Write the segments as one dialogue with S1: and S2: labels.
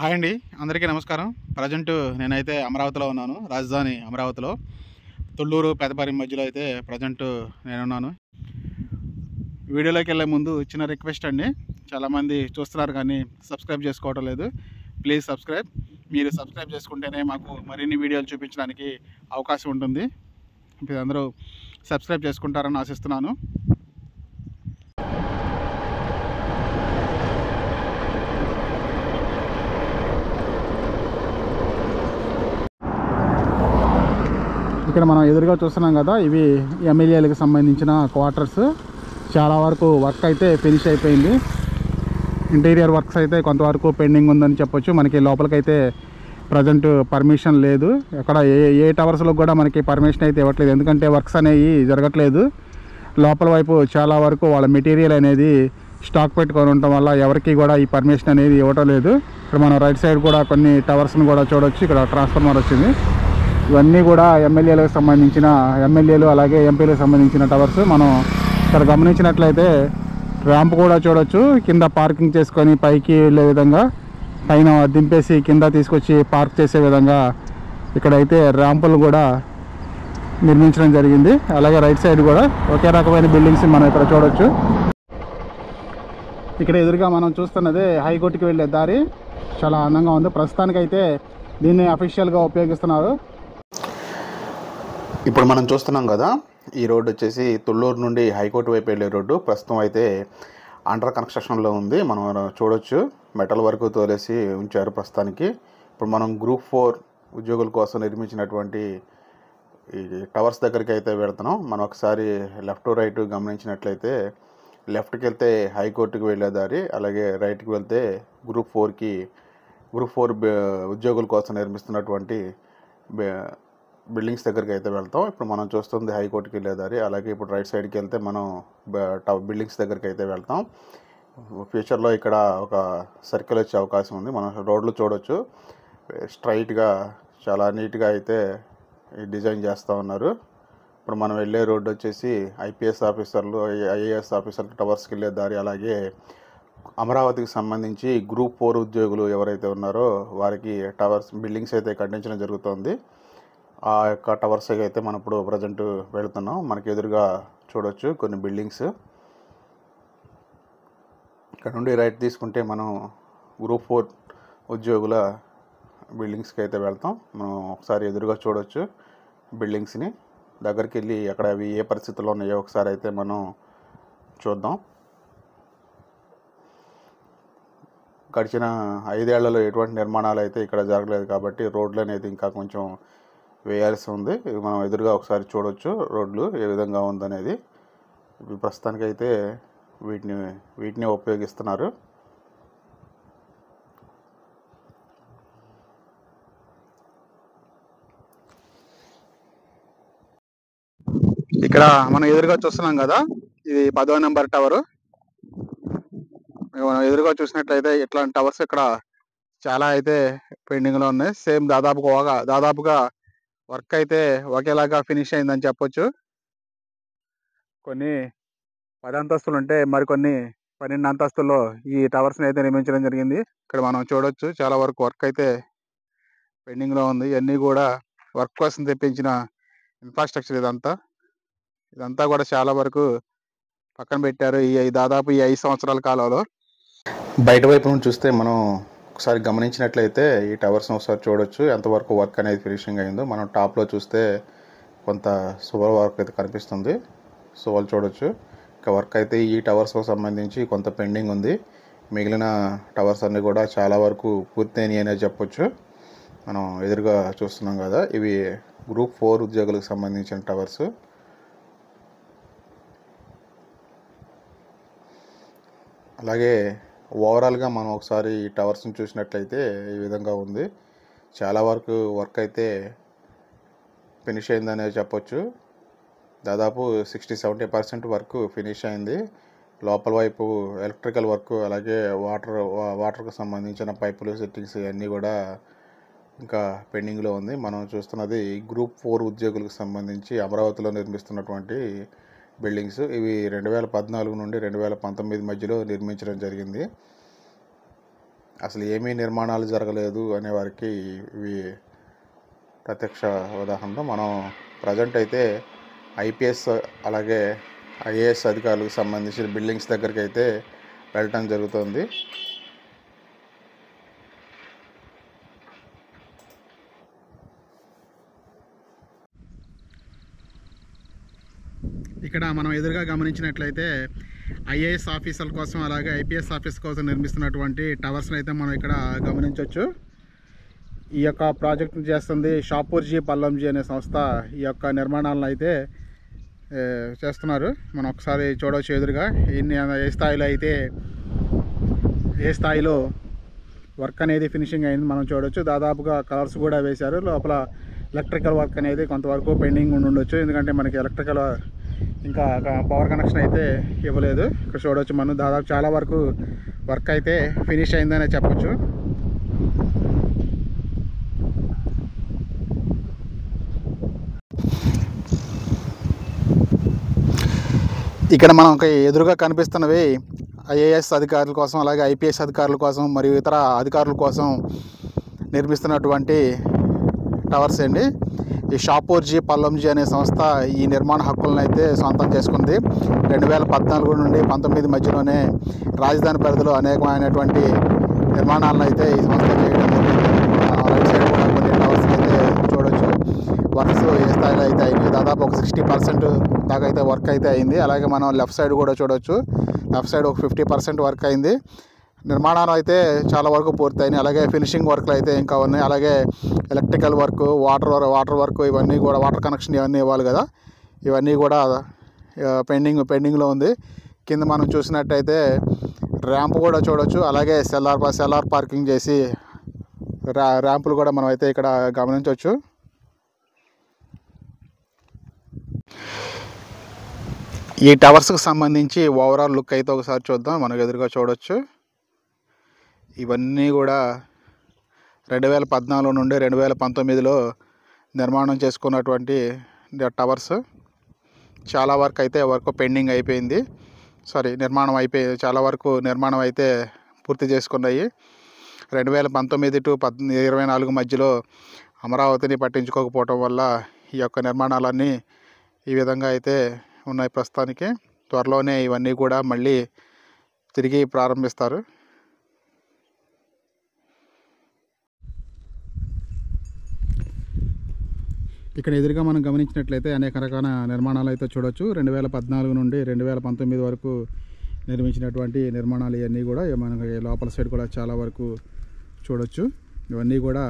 S1: Hi అండి, అందరికీ నమస్కారం. ప్రజెంట్ నేనైతే అమరావతిలో ఉన్నాను. రాజధాని అమరావతిలో తుళ్ళూరు పెదపరి మధ్యలో అయితే ప్రజెంట్ నేనున్నాను. వీడియోలోకి వెళ్ళే ముందు చిన్న రిక్వెస్ట్ అండి. చాలామంది చూస్తున్నారు కానీ సబ్స్క్రైబ్ చేసుకోవడం లేదు. Please subscribe. మీరు సబ్స్క్రైబ్ చేసుకుంటేనే మాకు మరిన్ని వీడియోలు చూపించడానికి అవకాశం ఉంటుంది. మీరు అందరూ సబ్స్క్రైబ్ చేసుకుంటారని ఆశిస్తున్నాను. ఇక్కడ మనం ఎదురుగా చూస్తున్నాం కదా, ఇవి ఎమ్మెల్యేలకు సంబంధించిన క్వార్టర్స్. చాలా వరకు వర్క్ అయితే ఫినిష్ అయిపోయింది. ఇంటీరియర్ వర్క్స్ అయితే కొంతవరకు పెండింగ్ ఉందని చెప్పొచ్చు. మనకి లోపలికైతే ప్రజెంట్ పర్మిషన్ లేదు. ఎక్కడ ఏ టవర్స్లో కూడా మనకి పర్మిషన్ అయితే ఇవ్వట్లేదు, ఎందుకంటే వర్క్స్ అనేవి జరగట్లేదు. లోపల వైపు చాలా వరకు వాళ్ళ మెటీరియల్ అనేది స్టాక్ పెట్టుకొని ఉండటం వల్ల ఎవరికి కూడా ఈ పర్మిషన్ అనేది ఇవ్వటం లేదు. ఇక్కడ మనం రైట్ సైడ్ కూడా కొన్ని టవర్స్ని కూడా చూడవచ్చు. ఇక్కడ ట్రాన్స్ఫార్మర్ వచ్చింది. ఇవన్నీ కూడా ఎమ్మెల్యేలకు సంబంధించిన ఎమ్మెల్యేలు అలాగే ఎంపీలకు సంబంధించిన టవర్స్. మనం ఇక్కడ గమనించినట్లయితే ర్యాంప్ కూడా చూడొచ్చు. కింద పార్కింగ్ చేసుకొని పైకి వెళ్ళే విధంగా, పైన దింపేసి కింద తీసుకొచ్చి పార్క్ చేసే విధంగా ఇక్కడైతే ర్యాంపులు కూడా నిర్మించడం జరిగింది. అలాగే రైట్ సైడ్ కూడా ఒకే రకమైన బిల్డింగ్స్ మనం ఇక్కడ చూడొచ్చు. ఇక్కడ ఎదురుగా మనం చూస్తున్నదే హైకోర్టుకి వెళ్ళే దారి. చాలా అందంగా ఉంది. ప్రస్తుతానికైతే దీన్ని అఫీషియల్గా ఉపయోగిస్తున్నారు.
S2: ఇప్పుడు మనం చూస్తున్నాం కదా, ఈ రోడ్డు వచ్చేసి తుళ్ళూరు నుండి హైకోర్టు వైపు వెళ్ళే రోడ్డు. ప్రస్తుతం అయితే అండర్ కన్స్ట్రక్షన్లో ఉంది. మనం చూడొచ్చు, మెటల్ వరకు తోలేసి ఉంచారు ప్రస్తుతానికి. ఇప్పుడు మనం గ్రూప్ 4 ఉద్యోగుల కోసం నిర్మించినటువంటి ఈ టవర్స్ దగ్గరికి అయితే వెళ్తున్నాం. మనం ఒకసారి లెఫ్ట్ రైట్ గమనించినట్లయితే, లెఫ్ట్కి వెళ్తే హైకోర్టుకి వెళ్ళే దారి, అలాగే రైట్కి వెళ్తే గ్రూప్ 4 ఉద్యోగుల కోసం నిర్మిస్తున్నటువంటి బిల్డింగ్స్ దగ్గరికి అయితే వెళ్తాం. ఇప్పుడు మనం చూస్తుంది హైకోర్టుకి వెళ్ళే దారి. అలాగే ఇప్పుడు రైట్ సైడ్కి వెళ్తే మనం బిల్డింగ్స్ దగ్గరికి అయితే వెళ్తాం. ఫ్యూచర్లో ఇక్కడ ఒక సర్కిల్ వచ్చే అవకాశం ఉంది. మనం రోడ్లు చూడొచ్చు, స్ట్రైట్గా చాలా నీట్గా అయితే డిజైన్ చేస్తూ ఉన్నారు. ఇప్పుడు మనం వెళ్ళే రోడ్డు వచ్చేసి ఐపీఎస్ ఆఫీసర్లు, ఐఏఎస్ ఆఫీసర్లు టవర్స్కి వెళ్ళే దారి. అలాగే అమరావతికి సంబంధించి గ్రూప్ 4 ఉద్యోగులు ఎవరైతే ఉన్నారో వారికి టవర్స్ బిల్డింగ్స్ అయితే కట్టించడం జరుగుతుంది. ఆ యొక్క టవర్స్ అయితే మనం ఇప్పుడు ప్రజెంట్ వెళుతున్నాం. మనకి ఎదురుగా చూడొచ్చు కొన్ని బిల్డింగ్స్. ఇక్కడ నుండి రైట్ తీసుకుంటే మనం గ్రూప్ 4 ఉద్యోగుల బిల్డింగ్స్కి అయితే వెళ్తాం. మనం ఒకసారి ఎదురుగా చూడొచ్చు బిల్డింగ్స్ని. దగ్గరికి వెళ్ళి అక్కడ అవి ఏ పరిస్థితుల్లో ఉన్నాయో ఒకసారి అయితే మనం చూద్దాం. గడిచిన 5 ఏళ్లలో ఎటువంటి నిర్మాణాలు అయితే ఇక్కడ జరగలేదు కాబట్టి రోడ్లు అనేది ఇంకా కొంచెం వేయాల్సి ఉంది. మనం ఎదురుగా ఒకసారి చూడొచ్చు రోడ్లు ఏ విధంగా ఉందనేది. ప్రస్తుతానికైతే వీటిని ఉపయోగిస్తున్నారు.
S1: ఇక్కడ మనం ఎదురుగా చూస్తున్నాం కదా, ఇది 10వ నెంబర్ టవర్. మనం ఎదురుగా చూసినట్లయితే ఇట్లాంటి టవర్స్ ఇక్కడ చాలా అయితే పెండింగ్లో ఉన్నాయి. సేమ్ దాదాపుగా వర్క్ అయితే ఒకేలాగా ఫినిష్ అయిందని చెప్పొచ్చు. కొన్ని 10 అంతస్తులు ఉంటే మరికొన్ని 12 అంతస్తుల్లో ఈ టవర్స్ని అయితే నిర్మించడం జరిగింది. ఇక్కడ మనం చూడొచ్చు చాలా వరకు వర్క్ అయితే పెండింగ్లో ఉంది. ఇవన్నీ కూడా వర్క్ కోసం తెప్పించిన ఇన్ఫ్రాస్ట్రక్చర్. ఇదంతా కూడా చాలా వరకు పక్కన పెట్టారు దాదాపు ఈ 5 సంవత్సరాల కాలంలో.
S2: బయట వైపు నుంచి చూస్తే మనం ఒకసారి గమనించినట్లయితే ఈ టవర్స్ని ఒకసారి చూడొచ్చు ఎంతవరకు వర్క్ అనేది ఫినిషింగ్ అయిందో. మనం టాప్లో చూస్తే కొంత సువర్ వర్క్ అయితే కనిపిస్తుంది. సువల్ చూడొచ్చు. ఇంకా వర్క్ అయితే ఈ టవర్స్కి సంబంధించి కొంత పెండింగ్ ఉంది. మిగిలిన టవర్స్ అన్నీ కూడా చాలా వరకు పూర్తయినాయి అనే చెప్పొచ్చు. మనం ఎదురుగా చూస్తున్నాం కదా, ఇవి గ్రూప్ 4 ఉద్యోగులకు సంబంధించిన టవర్స్. అలాగే ఓవరాల్గా మనం ఒకసారి ఈ టవర్స్ని చూసినట్లయితే ఈ విధంగా ఉంది. చాలా వరకు వర్క్ అయితే ఫినిష్ అయిందనే చెప్పొచ్చు. దాదాపు 60-70% వర్క్ ఫినిష్ అయింది. లోపల వైపు ఎలక్ట్రికల్ వర్క్, అలాగే వాటర్కి సంబంధించిన పైపులు సెట్టింగ్స్ ఇవన్నీ కూడా ఇంకా పెండింగ్లో ఉంది. మనం చూస్తున్నది గ్రూప్ 4 ఉద్యోగులకు సంబంధించి అమరావతిలో నిర్మిస్తున్నటువంటి బిల్డింగ్స్. ఇవి 2014 నుండి 2019 మధ్యలో నిర్మించడం జరిగింది. అసలు ఏమీ నిర్మాణాలు జరగలేదు అనే వారికి ఇవి ప్రత్యక్ష ఉదాహరణలో మనం ప్రజెంట్ అయితే ఐపీఎస్ అలాగే ఐఏఎస్ అధికారులకు సంబంధించిన బిల్డింగ్స్ దగ్గరికి అయితే వెళ్ళటం జరుగుతుంది.
S1: ఇక్కడ మనం ఎదురుగా గమనించినట్లయితే ఐఏఎస్ ఆఫీసర్ల కోసం అలాగే ఐపీఎస్ ఆఫీస్ కోసం నిర్మిస్తున్నటువంటి టవర్స్ని అయితే మనం ఇక్కడ గమనించవచ్చు. ఈ యొక్క ప్రాజెక్ట్ని చేస్తుంది షాపూర్జీ పల్లంజీ అనే సంస్థ. ఈ యొక్క నిర్మాణాలను అయితే చేస్తున్నారు. మనం ఒకసారి చూడవచ్చు ఎదురుగా ఏ స్థాయిలో వర్క్ అనేది ఫినిషింగ్ అయింది మనం చూడవచ్చు. దాదాపుగా కలర్స్ కూడా వేశారు. లోపల ఎలక్ట్రికల్ వర్క్ అనేది కొంతవరకు పెండింగ్ ఉండొచ్చు, ఎందుకంటే మనకి ఎలక్ట్రికల్ ఇంకా పవర్ కనెక్షన్ అయితే ఇవ్వలేదు. ఇక్కడ చూడవచ్చు మనం దాదాపు చాలా వరకు వర్క్ అయితే ఫినిష్ అయిందనే చెప్పచ్చు. ఇక్కడ మనకి ఎదురుగా కనిపిస్తున్నవి ఐఏఎస్ అధికారుల కోసం అలాగే ఐపీఎస్ అధికారుల కోసం మరియు ఇతర అధికారుల కోసం నిర్మిస్తున్నటువంటి టవర్స్ అండి. ఈ షాపూర్జీ పల్లంజీ అనే సంస్థ ఈ నిర్మాణ హక్కులను అయితే సొంతం చేసుకుంది. 2014 నుండి 19 మధ్యలోనే రాజధాని పరిధిలో అనేకమైనటువంటి నిర్మాణాలను అయితే ఈ సంస్థ చేయడం జరిగింది. రైట్ సైడ్ కూడా కొన్ని టవర్స్ అయితే చూడవచ్చు. వర్క్స్ ఏ స్థాయిలో అయితే అయినాయి, దాదాపు ఒక 60% దాకా అయితే వర్క్ అయితే అయింది. అలాగే మనం లెఫ్ట్ సైడ్ కూడా చూడవచ్చు, లెఫ్ట్ సైడ్ ఒక 50% వర్క్ అయింది. నిర్మాణాలు అయితే చాలా వరకు పూర్తయినాయి. అలాగే ఫినిషింగ్ వర్క్లు అయితే ఇంకా ఉన్నాయి. అలాగే ఎలక్ట్రికల్ వర్క్, వాటర్ వర్క్, ఇవన్నీ కూడా వాటర్ కనెక్షన్ ఇవన్నీ ఇవ్వాలి కదా, ఇవన్నీ కూడా పెండింగ్లో ఉంది. కింద మనం చూసినట్టయితే ర్యాంప్ కూడా చూడవచ్చు. అలాగే సెల్లార్ పార్కింగ్ చేసి ర్యాంపులు కూడా మనం అయితే ఇక్కడ గమనించవచ్చు. ఈ టవర్స్కి సంబంధించి ఓవరాల్ లుక్ అయితే ఒకసారి చూద్దాం. మనకు ఎదురుగా చూడవచ్చు. ఇవన్నీ కూడా 2014 నుండి 2019లో నిర్మాణం చేసుకున్నటువంటి టవర్స్. చాలా వరకు అయితే పెండింగ్ అయిపోయింది. చాలా వరకు నిర్మాణం అయితే పూర్తి చేసుకున్నాయి. 2019 to 24 మధ్యలో అమరావతిని పట్టించుకోకపోవటం వల్ల ఈ యొక్క నిర్మాణాలన్నీ ఈ విధంగా అయితే ఉన్నాయి ప్రస్తుతానికి. త్వరలోనే ఇవన్నీ కూడా మళ్ళీ తిరిగి ప్రారంభిస్తారు. ఇక్కడ ఎదురుగా మనం గమనించినట్లయితే అనేక రకాల నిర్మాణాలు అయితే చూడవచ్చు. 2014 నుండి 2019 వరకు నిర్మించినటువంటి నిర్మాణాలు ఇవన్నీ కూడా మనకి లోపల సైడ్ కూడా చాలా వరకు చూడవచ్చు. ఇవన్నీ కూడా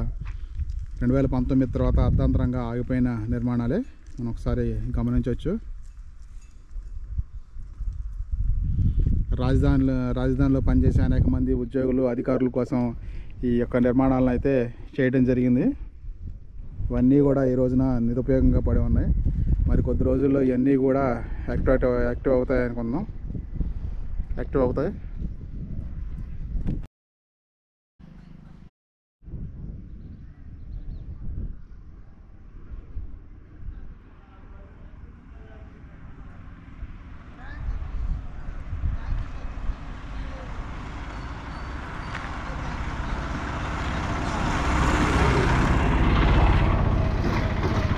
S1: 2019 తర్వాత అర్ధాంతరంగా ఆగిపోయిన నిర్మాణాలే మనం ఒకసారి గమనించవచ్చు. రాజధానిలో పనిచేసే అనేక మంది ఉద్యోగులు, అధికారుల కోసం ఈ యొక్క నిర్మాణాలను అయితే చేయడం జరిగింది. ఇవన్నీ కూడా ఈ రోజున నిరుపయోగంగా పడి ఉన్నాయి. మరి కొద్ది రోజుల్లో ఇవన్నీ కూడా యాక్టివ్ అవుతాయి అనుకుందాం. యాక్టివ్ అవుతాయి.